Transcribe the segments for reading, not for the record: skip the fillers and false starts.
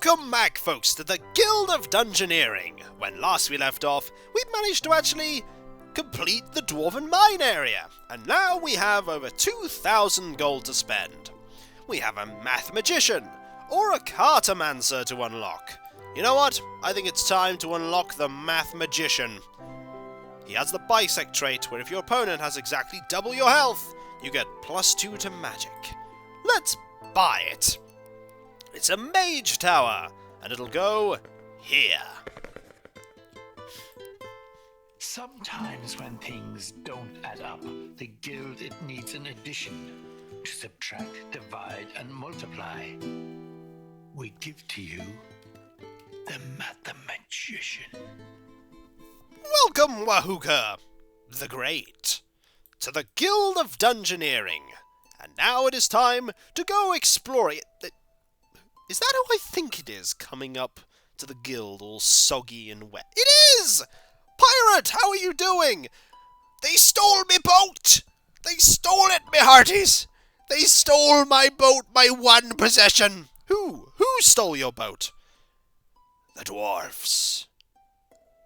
Welcome back, folks, to the Guild of Dungeoneering. When last we left off, we managed to actually complete the Dwarven Mine area, and now we have over 2,000 gold to spend. We have a mathematician, or a cartomancer to unlock. You know what? I think it's time to unlock the mathematician. He has the bisect trait, where if your opponent has exactly double your health, you get +2 to magic. Let's buy it. It's a mage tower, and it'll go here. Sometimes when things don't add up, the guild it needs an addition to subtract, divide, and multiply. We give to you the mathematician. Welcome, Wahooka the Great, to the Guild of Dungeoneering. And now it is time to go explore it. Is that how I think it is, coming up to the guild all soggy and wet? It is! Pirate, how are you doing? They stole me boat! They stole it, me hearties! They stole my boat, my one possession! Who stole your boat? The dwarfs.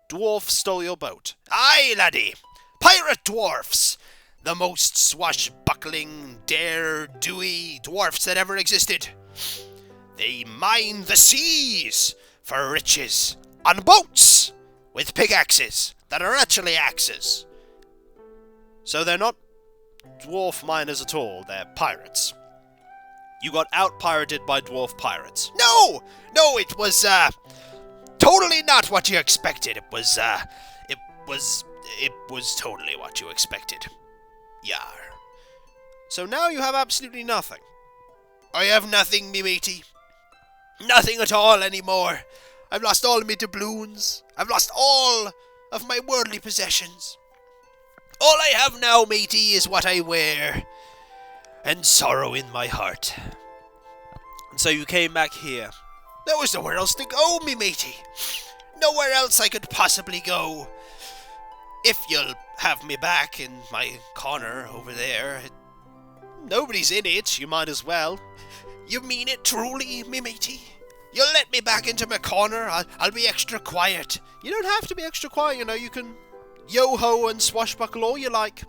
Dwarfs stole your boat. Aye, laddie! Pirate dwarfs! The most swashbuckling, dare-dewy dwarfs that ever existed. They mine the seas for riches on boats with pickaxes that are actually axes. So they're not dwarf miners at all, they're pirates. You got out-pirated by dwarf pirates. No, it was, totally not what you expected. It was totally what you expected. Yar. So now you have absolutely nothing. I have nothing, me matey. Nothing at all anymore. I've lost all of my doubloons. I've lost all of my worldly possessions. All I have now, matey, is what I wear, and sorrow in my heart. And so you came back here. There was nowhere else to go, me matey. Nowhere else I could possibly go. If you'll have me back in my corner over there. Nobody's in it, you might as well. You mean it truly, me matey? You'll let me back into my corner? I'll be extra quiet. You don't have to be extra quiet, you know. You can yo-ho and swashbuckle all you like.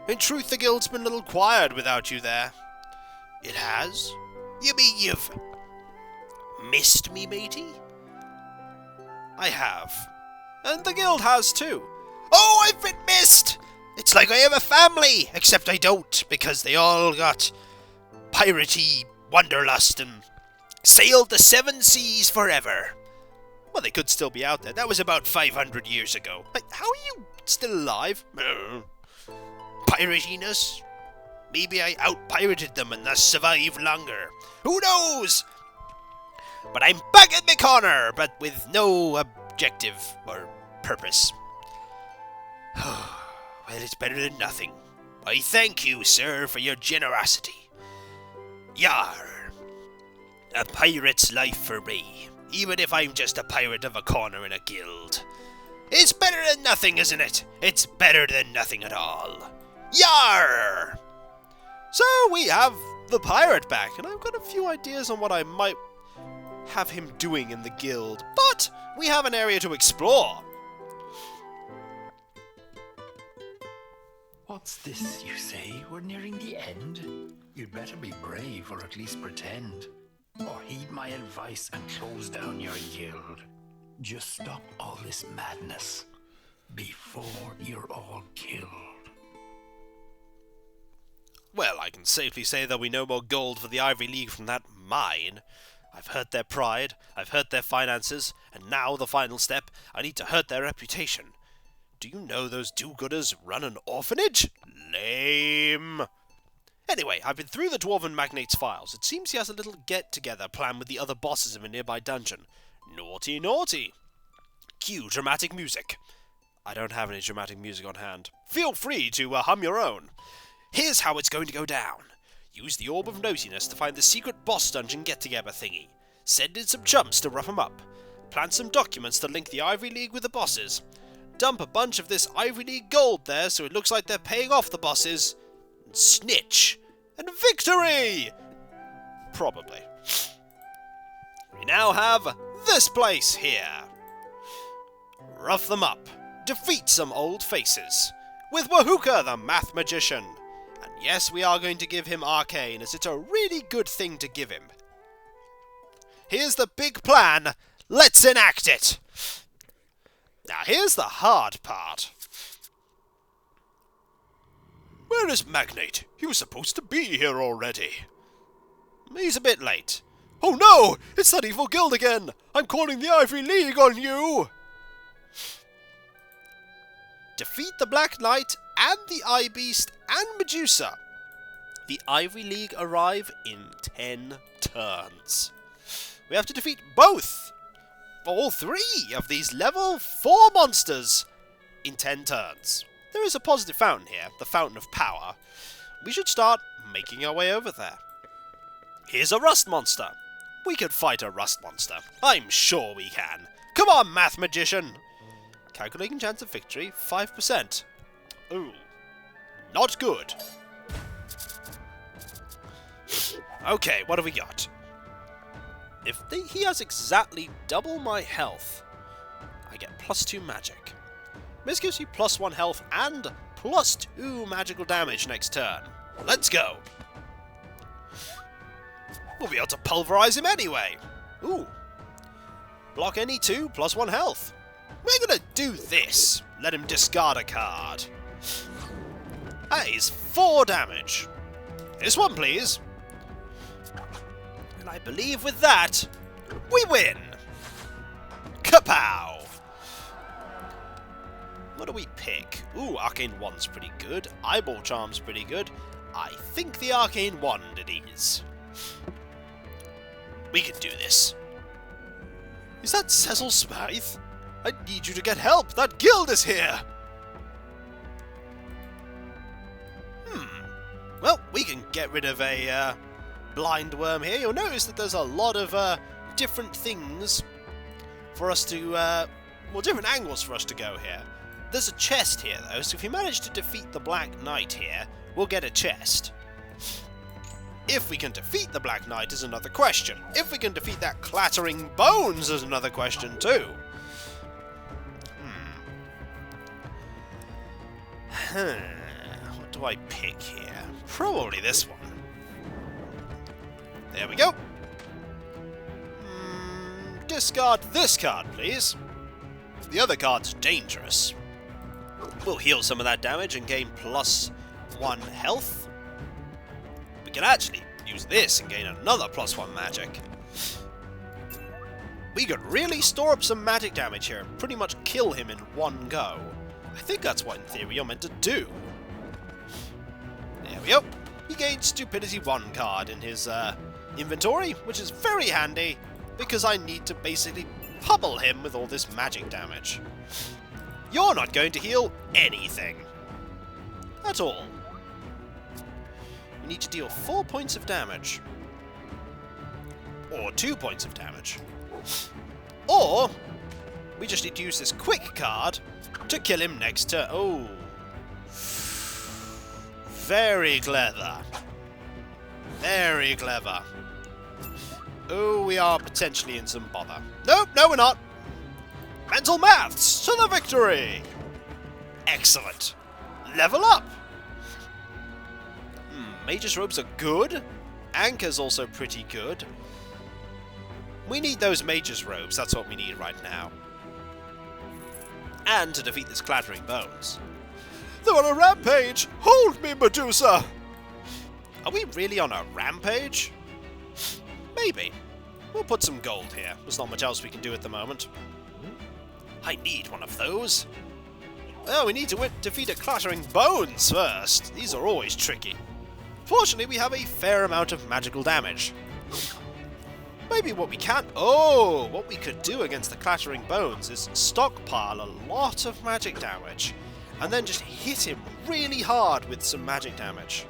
In truth, the guild's been a little quiet without you there. It has? You mean you've missed me, matey? I have. And the guild has too. Oh, I've been missed! It's like I have a family, except I don't, because they all got piratey wanderlust and sailed the 7 seas forever. Well, they could still be out there. That was about 500 years ago. How are you still alive? Piratiness? Maybe I out-pirated them and thus survived longer. Who knows? But I'm back in my corner, but with no objective or purpose. Well, it's better than nothing. I thank you, sir, for your generosity. Yar. A pirate's life for me, even if I'm just a pirate of a corner in a guild. It's better than nothing, isn't it? It's better than nothing at all. Yar! So we have the pirate back, and I've got a few ideas on what I might have him doing in the guild, but we have an area to explore. What's this, you say? We're nearing the end? You'd better be brave, or at least pretend. Or heed my advice and close down your guild. Just stop all this madness before you're all killed. Well, I can safely say there'll be no more gold for the Ivy League from that mine. I've hurt their pride, I've hurt their finances, and now the final step, I need to hurt their reputation. Do you know those do-gooders run an orphanage? Lame. Anyway, I've been through the Dwarven Magnate's files. It seems he has a little get-together planned with the other bosses of a nearby dungeon. Naughty, naughty. Cue dramatic music. I don't have any dramatic music on hand. Feel free to hum your own. Here's how it's going to go down. Use the Orb of Nosiness to find the secret boss dungeon get-together thingy. Send in some chumps to rough 'em up. Plant some documents to link the Ivy League with the bosses. Dump a bunch of this Ivy League gold there so it looks like they're paying off the bosses. And snitch. And victory! Probably. now have this place here. Rough them up, defeat some old faces, with Wahuka the mathematician. And yes, we are going to give him arcane, as it's a really good thing to give him. Here's the big plan, let's enact it! Now here's the hard part. Where is Magnate? He was supposed to be here already. He's a bit late. Oh no! It's that evil guild again! I'm calling the Ivory League on you! Defeat the Black Knight and the Eye Beast and Medusa. The Ivory League arrive in 10 turns. We have to defeat all three of these level 4 monsters in 10 turns. There is a positive fountain here, the Fountain of Power. We should start making our way over there. Here's a rust monster. We could fight a rust monster. I'm sure we can. Come on, mathematician. Calculating chance of victory, 5%. Ooh, not good. Okay, what have we got? If he has exactly double my health, I get +2 magic. This gives you +1 health and +2 magical damage next turn. Let's go. We'll be able to pulverize him anyway. Ooh. Block any 2, +1 health. We're gonna do this. Let him discard a card. That is 4 damage. This one, please. And I believe with that, we win. Kapow! What do we pick? Ooh, Arcane Wand's pretty good. Eyeball Charm's pretty good. I think the Arcane Wand it is. We can do this. Is that Cecil Smythe? I need you to get help! That guild is here! Well, we can get rid of a blind worm here. You'll notice that there's a lot of different things for us to... different angles for us to go here. There's a chest here, though, so if we manage to defeat the Black Knight here, we'll get a chest. If we can defeat the Black Knight is another question. If we can defeat that clattering bones is another question, too. What do I pick here? Probably this one. There we go. Discard this card, please. The other card's dangerous. We'll heal some of that damage and gain +1 health. We can actually use this and gain another +1 magic. We could really store up some magic damage here and pretty much kill him in one go. I think that's what, in theory, you're meant to do. There we go. He gained Stupidity 1 card in his inventory, which is very handy, because I need to basically pummel him with all this magic damage. You're not going to heal anything. At all. We need to deal 4 points of damage. Or 2 points of damage. Or we just need to use this quick card to kill him next turn. Oh. Very clever. Very clever. Oh, we are potentially in some bother. Nope, no we're not. Mental maths to the victory! Excellent. Level up! Mage's robes are good. Anchor's also pretty good. We need those Mage's robes, that's what we need right now. And to defeat this clattering bones. They're on a rampage! Hold me, Medusa! Are we really on a rampage? Maybe. We'll put some gold here. There's not much else we can do at the moment. I need one of those. Well, we need to defeat a clattering bones first. These are always tricky. Fortunately, we have a fair amount of magical damage. Maybe what we can... Oh! What we could do against the clattering bones is stockpile a lot of magic damage, and then just hit him really hard with some magic damage.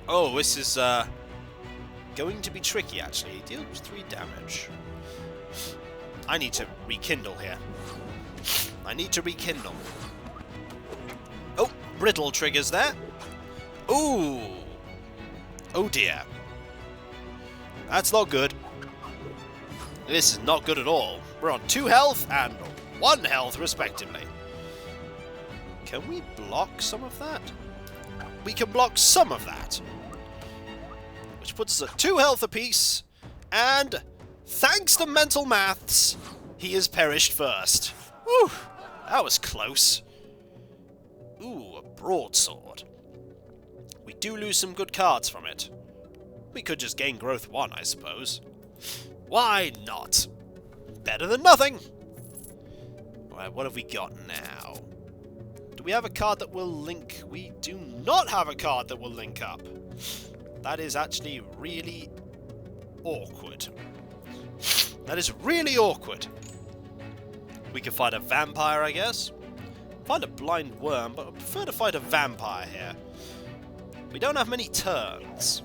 Oh, this is going to be tricky, actually. He deals 3 damage. I need to rekindle here. I need to rekindle. Oh, brittle triggers there. Ooh. Oh dear. That's not good. This is not good at all. We're on 2 health and 1 health, respectively. Can we block some of that? We can block some of that. Which puts us at 2 health apiece. And, thanks to mental maths, he has perished first. Whew, that was close. Ooh, a broadsword. We do lose some good cards from it. We could just gain growth 1, I suppose. Why not? Better than nothing! Alright, what have we got now? Do we have a card that will link? We do not have a card that will link up. That is actually really awkward. That is really awkward. We could fight a vampire, I guess. Find a blind worm, but I prefer to fight a vampire here. We don't have many turns.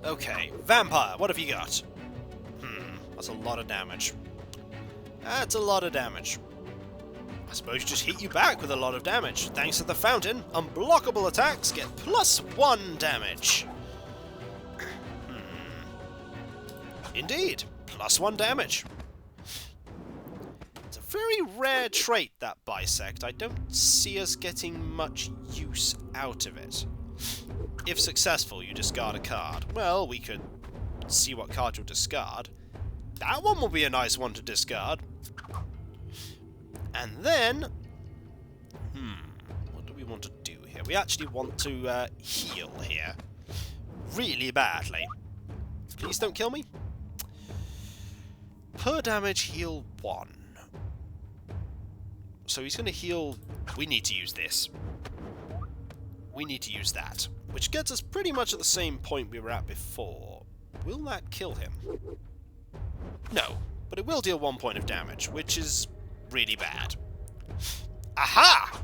Okay, vampire, what have you got? That's a lot of damage. That's a lot of damage. I suppose just hit you back with a lot of damage. Thanks to the fountain, unblockable attacks get +1 damage. Indeed, +1 damage. It's a very rare trait, that bisect. I don't see us getting much use out of it. If successful, you discard a card. Well, we could see what card you'll discard. That one will be a nice one to discard. And then... what do we want to do here? We actually want to heal here. Really badly. Please don't kill me. Per damage, heal 1. So he's going to heal... We need to use this. We need to use that. Which gets us pretty much at the same point we were at before. Will that kill him? No, but it will deal 1 point of damage, which is really bad. Aha!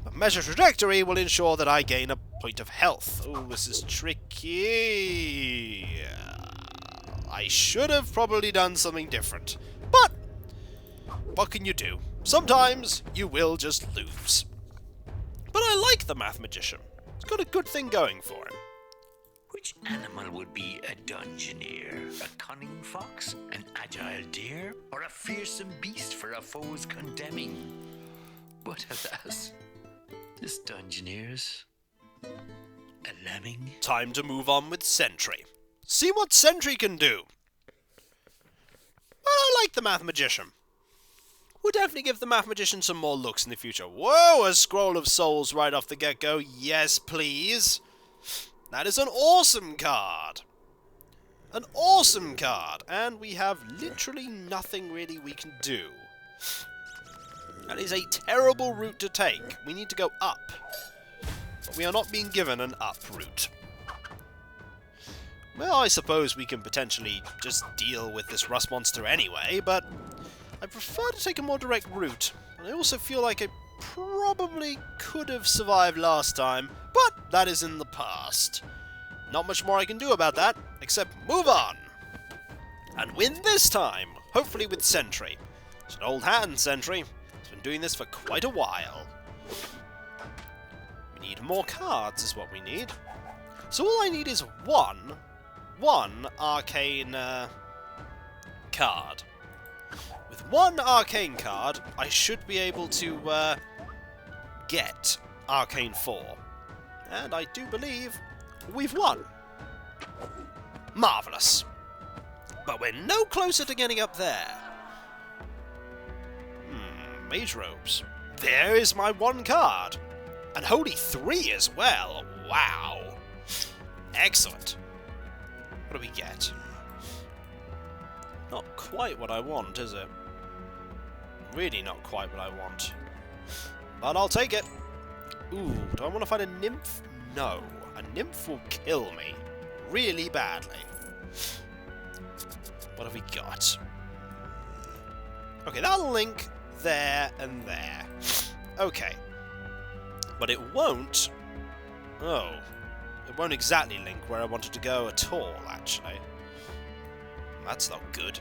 A measure trajectory will ensure that I gain a point of health. Oh, this is tricky. I should have probably done something different. But, what can you do? Sometimes you will just lose. But I like the mathematician. He's got a good thing going for him. Which animal would be a dungeoneer? A cunning fox, an agile deer, or a fearsome beast for a foe's condemning? But alas, this dungeoneers, a lemming. Time to move on with Sentry. See what Sentry can do. But I like the mathematician. We'll definitely give the mathematician some more looks in the future. Whoa, a scroll of souls right off the get-go. Yes, please. That is an awesome card. An awesome card. And we have literally nothing really we can do. That is a terrible route to take. We need to go up. But we are not being given an up route. Well, I suppose we can potentially just deal with this rust monster anyway, but I prefer to take a more direct route. And I also feel like I probably could have survived last time, but that is in the past. Not much more I can do about that, except move on. And win this time, hopefully with Sentry. It's an old hand, Sentry. He's been doing this for quite a while. We need more cards is what we need. So all I need is one arcane card. With one arcane card, I should be able to get Arcane 4. And I do believe we've won. Marvellous. But we're no closer to getting up there. Mage Robes. There is my one card. And Holy 3 as well. Wow. Excellent. What do we get? Not quite what I want, is it? Really not quite what I want. But I'll take it. Ooh, do I want to fight a nymph? No. A nymph will kill me. Really badly. What have we got? Okay, that'll link there and there. Okay. But it won't... Oh. It won't exactly link where I wanted to go at all, actually. That's not good.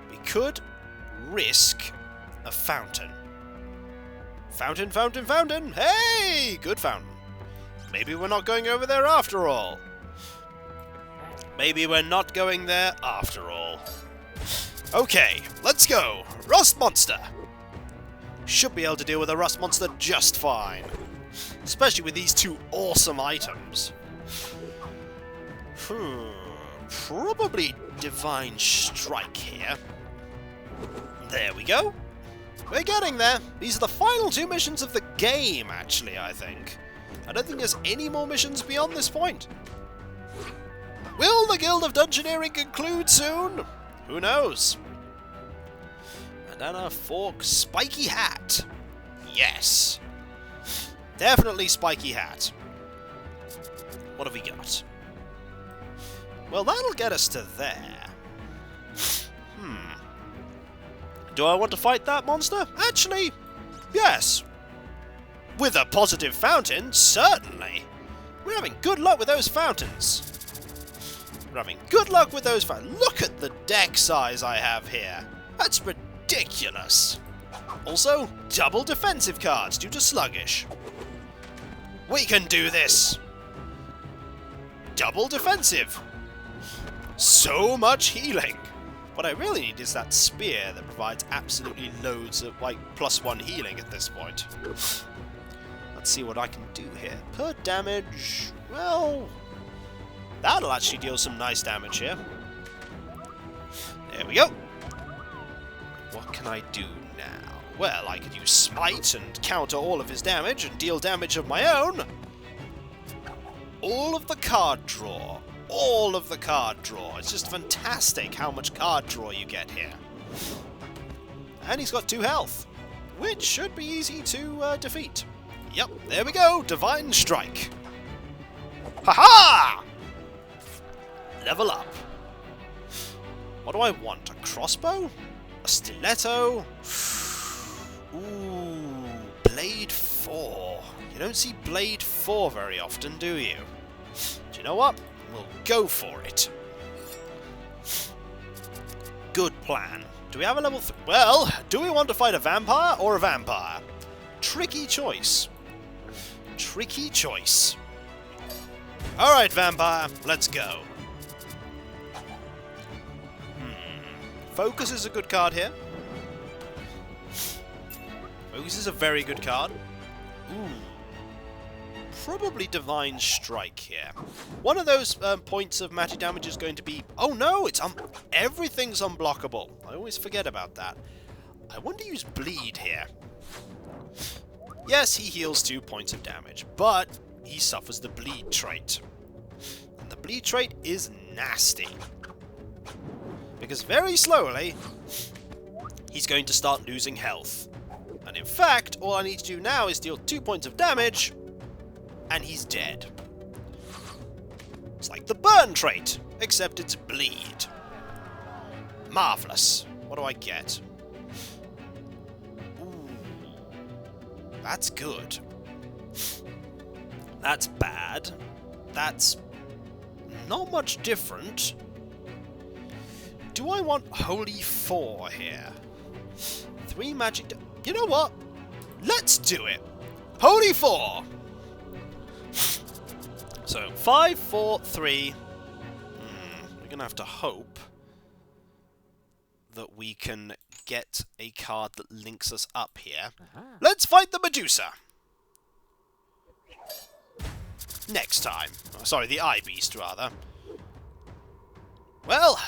We could risk a fountain. Fountain, fountain, fountain! Hey! Good fountain. Maybe we're not going over there after all. Maybe we're not going there after all. Okay, let's go. Rust Monster. Should be able to deal with a Rust Monster just fine. Especially with these two awesome items. Probably Divine Strike here. There we go. We're getting there. These are the final two missions of the game, actually, I think. I don't think there's any more missions beyond this point. Will the Guild of Dungeoneering conclude soon? Who knows? Bandana, fork, spiky hat. Yes. Definitely spiky hat. What have we got? Well, that'll get us to there. Do I want to fight that monster? Actually, yes. With a positive fountain, certainly. We're having good luck with those fountains. We're having good luck with those fountains. Look at the deck size I have here. That's ridiculous. Also, double defensive cards due to sluggish. We can do this. Double defensive. So much healing. What I really need is that spear that provides absolutely loads of, like, +1 healing at this point. Let's see what I can do here. Per damage, well, that'll actually deal some nice damage here. There we go. What can I do now? Well, I could use Smite and counter all of his damage and deal damage of my own. All of the card draw. All of the card draw. It's just fantastic how much card draw you get here. And he's got 2 health, which should be easy to defeat. Yep, there we go. Divine Strike. Ha-ha! Level up. What do I want? A crossbow? A stiletto? Ooh, Blade 4. You don't see Blade 4 very often, do you? Do you know what? We'll go for it. Good plan. Do we have a level 3? Well, do we want to fight a vampire or a vampire? Tricky choice. Tricky choice. Alright, vampire, let's go. Focus is a good card here. Focus is a very good card. Ooh. Probably Divine Strike here. One of those points of magic damage is going to be... Oh no, it's everything's unblockable. I always forget about that. I want to use Bleed here. Yes, he heals 2 points of damage, but he suffers the Bleed trait. And the Bleed trait is nasty. Because very slowly, he's going to start losing health. And in fact, all I need to do now is deal 2 points of damage, and he's dead. It's like the Burn trait, except it's Bleed. Marvellous. What do I get? Ooh. That's good. That's bad. That's not much different. Do I want Holy 4 here? 3 magic... You know what? Let's do it. Holy 4! So, 5, 4, 3. We're going to have to hope that we can get a card that links us up here. Let's fight the Medusa! Next time. Oh, sorry, the Eye Beast, rather. Well,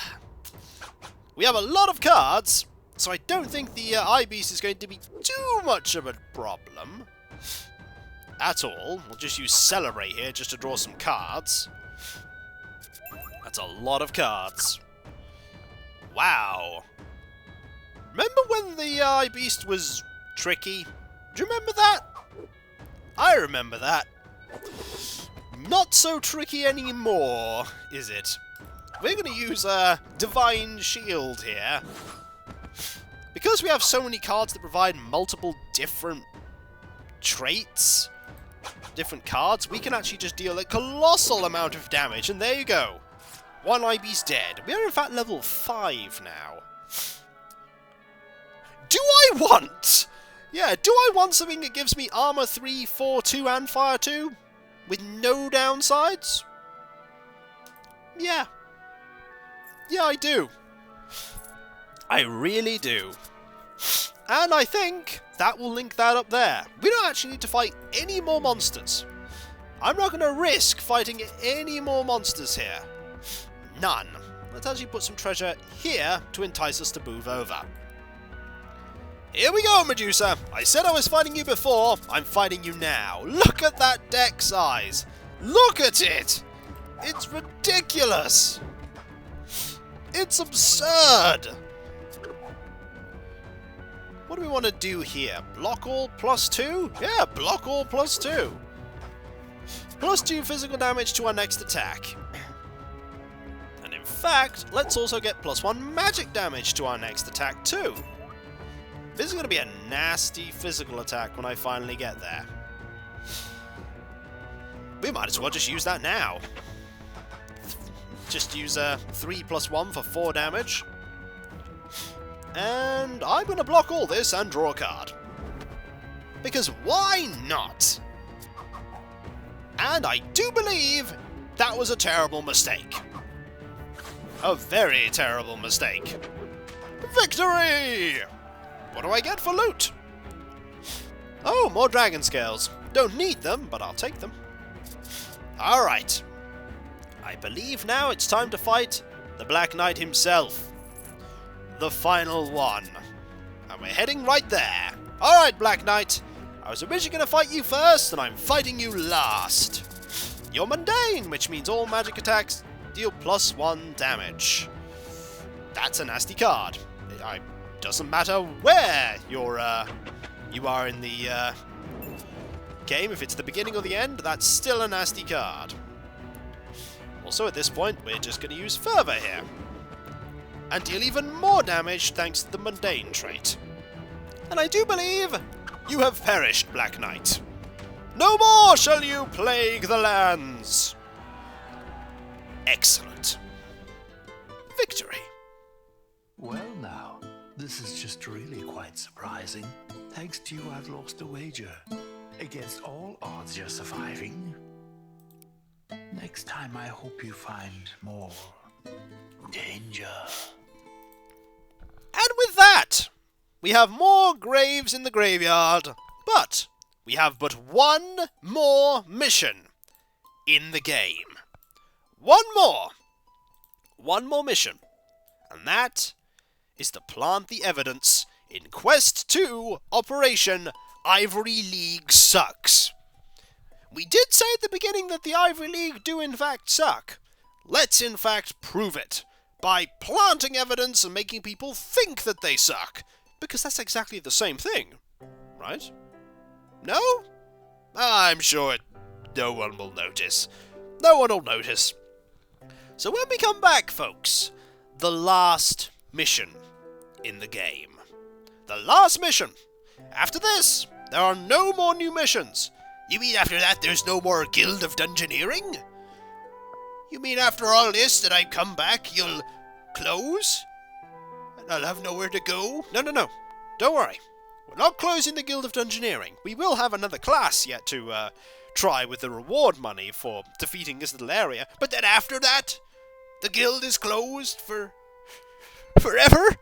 we have a lot of cards, so I don't think the Eye Beast is going to be too much of a problem. At all. We'll just use Celebrate here just to draw some cards. That's a lot of cards. Wow. Remember when the Eye Beast was tricky? Do you remember that? I remember that. Not so tricky anymore, is it? We're going to use a Divine Shield here. Because we have so many cards that provide multiple different traits, different cards, we can actually just deal a colossal amount of damage, and there you go. 1 Eye Beast dead. We are in fact level 5 now. Do I want... Yeah, do I want something that gives me armor 3, 4, 2, and fire 2? With no downsides? Yeah. Yeah, I do. I really do. And I think that will link that up there. We don't actually need to fight any more monsters. I'm not going to risk fighting any more monsters here. None. Let's actually put some treasure here to entice us to move over. Here we go, Medusa. I said I was fighting you before. I'm fighting you now. Look at that deck size. Look at it. It's ridiculous. It's absurd. What do we want to do here? Block all +2? Yeah, block all +2. +2 physical damage to our next attack. And in fact, let's also get +1 magic damage to our next attack too. This is going to be a nasty physical attack when I finally get there. We might as well just use that now. Just use 3 + 1 for 4 damage. And I'm going to block all this and draw a card. Because why not? And I do believe that was a terrible mistake. A very terrible mistake. Victory! What do I get for loot? Oh, more dragon scales. Don't need them, but I'll take them. Alright. I believe now it's time to fight the Black Knight himself. The final one. And we're heading right there. Alright, Black Knight. I was originally going to fight you first, and I'm fighting you last. You're mundane, which means all magic attacks deal +1 damage. That's a nasty card. It doesn't matter where you are in the game. If it's the beginning or the end, that's still a nasty card. Also, at this point, we're just going to use Fervor here. And deal even more damage thanks to the mundane trait. And I do believe you have perished, Black Knight. No more shall you plague the lands. Excellent. Victory. Well now, this is just really quite surprising. Thanks to you, I've lost a wager. Against all odds, you're surviving. Next time, I hope you find more danger. And with that, we have more graves in the graveyard, but we have but one more mission in the game. One more mission, and that is to plant the evidence in Quest 2 Operation Ivory League Sucks. We did say at the beginning that the Ivory League do in fact suck. Let's in fact prove it by planting evidence and making people think that they suck, because that's exactly the same thing, right? No? I'm sure no one will notice. No one will notice. So when we come back, folks, the last mission in the game. The last mission. After this, there are no more new missions. You mean after that there's no more Guild of Dungeoneering? You mean after all this that I come back you'll close? And I'll have nowhere to go? No. Don't worry. We're not closing the Guild of Dungeoneering. We will have another class yet to try with the reward money for defeating this little area. But then after that, the guild is closed forever?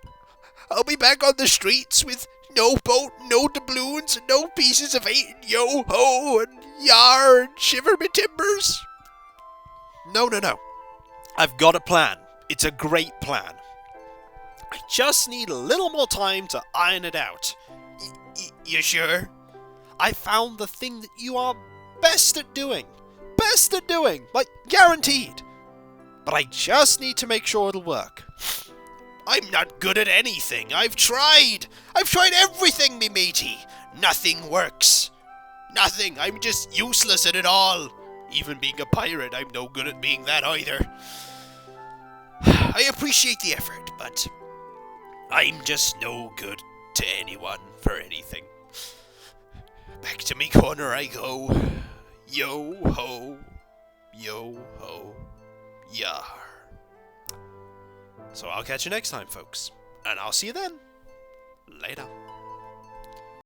I'll be back on the streets with no boat, no doubloons, and no pieces of 8 and yo-ho and yar and shiver me timbers. No. I've got a plan. It's a great plan. I just need a little more time to iron it out. You sure? I found the thing that you are best at doing. Like, guaranteed. But I just need to make sure it'll work. I'm not good at anything. I've tried everything, me matey. Nothing works. Nothing. I'm just useless at it all. Even being a pirate, I'm no good at being that either. I appreciate the effort, but I'm just no good to anyone for anything. Back to me corner I go. Yo-ho. Yo-ho. Yar. So I'll catch you next time, folks. And I'll see you then. Later.